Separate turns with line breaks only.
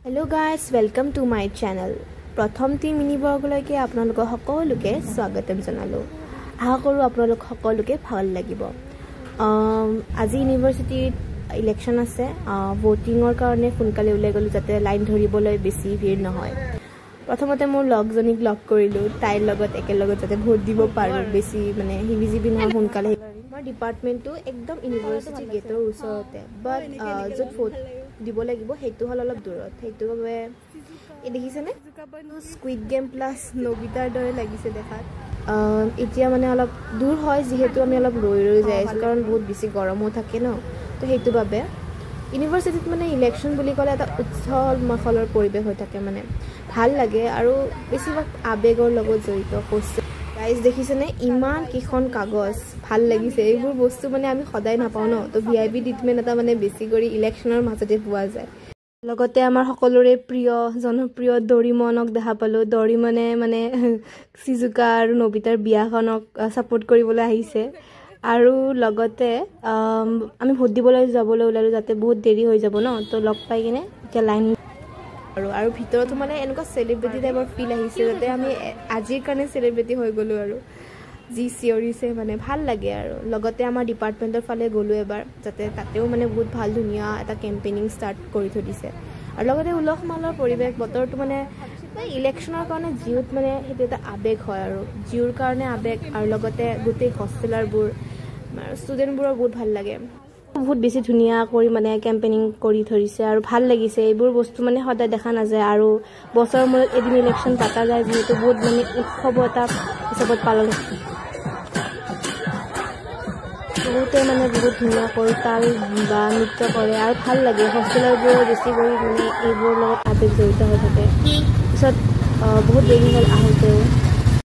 Hello guys, welcome to my channel. প্ৰথম T mini ব্লগলৈকে আপোনালোক সকলোকে স্বাগতম জনালো। আশা কৰো আপোনালোক সকলোকে ভাল লাগিব। আজি ইউনিভাৰ্সিটিত ইলেকশন আছে। ভোটিংৰ কাৰণে সোনকালে উলাই গলো যাতে লাইন ধৰিবলৈ বেছি ভিৰ নহয়। প্ৰথমতে মোৰ লগজনীক লগ কৰিলো তাইৰ লগত একেলগত যাতে ভোট দিব পাৰো বেছি মানে হিবিজিবি নহয় সোনকালে। আমাৰ ডিপাৰ্টমেন্টটো একদম ইউনিভাৰ্সিটি গেটৰ ওচৰতে বাট যত ভোট দিব লাগিব হেতু হল অলপ দূৰত হেতু বাবে এই দেখিছেনে স্কুইড গেম প্লাস নবিতাৰ দৰে লাগিছে দেখাত। এতিয়া মানে অলপ দূৰ হয় যেহেতু আমি অলপ ৰৈ যাই আছো কাৰণ বহুত বেছি গৰমও থাকে ন তো হেতু বাবে ইউনিভাৰ্সিটিত মানে ইলেকশন বুলি ক'লে এটা উৎসৱ মখলৰ পৰিবেশ হৈ থাকে মানে ভাল লাগে আৰু বেছিভাগ আবেগৰ লগত জড়িত হৈছে। গাইজ দেখিছেনে ইমান কিখন কাগজ ভাল লাগিছে এইবোৰ বস্তু মানে আমি সদায় নাপাও ন তো ভিআইপি ট্ৰিটমেন্ট এটা মানে বেছি কৰি ইলেকশনৰ মাজতে পোৱা যায়। লগতে আমাৰ সকলোৰে প্ৰিয় জনপ্ৰিয় ডৰিমনক দেখা পালো। ডৰিমনে মানে সিজুকা আৰু নবিতাৰ বিয়াখনক সাপোৰ্ট কৰিবলৈ আহিছে আৰু লগতে আমি ভোট দিবলৈ যাবলৈ ওলালো যাতে বহুত দেৰি হৈ যাব ন তো লগ পাই কিনে এতিয়া লাইন আৰু ভিতৰতো মানে এনেকুৱা সেলিব্ৰিটি টাইপৰ ফিল আহিছে যাতে আমি আজিৰ কাৰণে সেলিব্ৰিটি হৈ গলো আৰু জি চিঅৰিছে মানে ভাল লাগে আৰু লগতে আমাৰ ডিপাৰ্টমেন্টৰ ফালে গলো এবাৰ যাতে তাতেও মানে বহুত ভাল ধুনিয়া এটা কেম্পেইনিং ষ্টাৰ্ট কৰি থৈ দিছে আৰু লগতে উলহ মালৰ পৰিবেশ বতৰটো মানে ইলেকশনৰ কাৰণে জিউত মানে হেতু এটা আবেগ হয় আৰু জিউৰ কাৰণে আবেগ আৰু লগতে গোটেই হষ্টেলাৰবোৰ ষ্টুডেন্টবোৰৰ বহুত ভাল লাগে বহুত বেছি ধুনিয়া কৰি মানে কেম্পেইনিং কৰি ধৰিছে আৰু ভাল লাগিছে এইবোৰ বস্তু মানে সদায় দেখা নাযায় আৰু বছৰৰ মূৰত এদিন ইলেকশন পাতা যায় যেহেতু বহুত মানে উৎসৱ এটা হিচাপত পালন বহুতে মানে বহুত ধুনীয়া কৰি তাল বা নৃত্য কৰে আৰু ভাল লাগে হষ্টেলাৰবোৰৰ বেছি কৰি মানে এইবোৰ লগত আবেগ জড়িত হৈ থাকে পিছত বহুত দেৰি হ'ল আহোঁতেও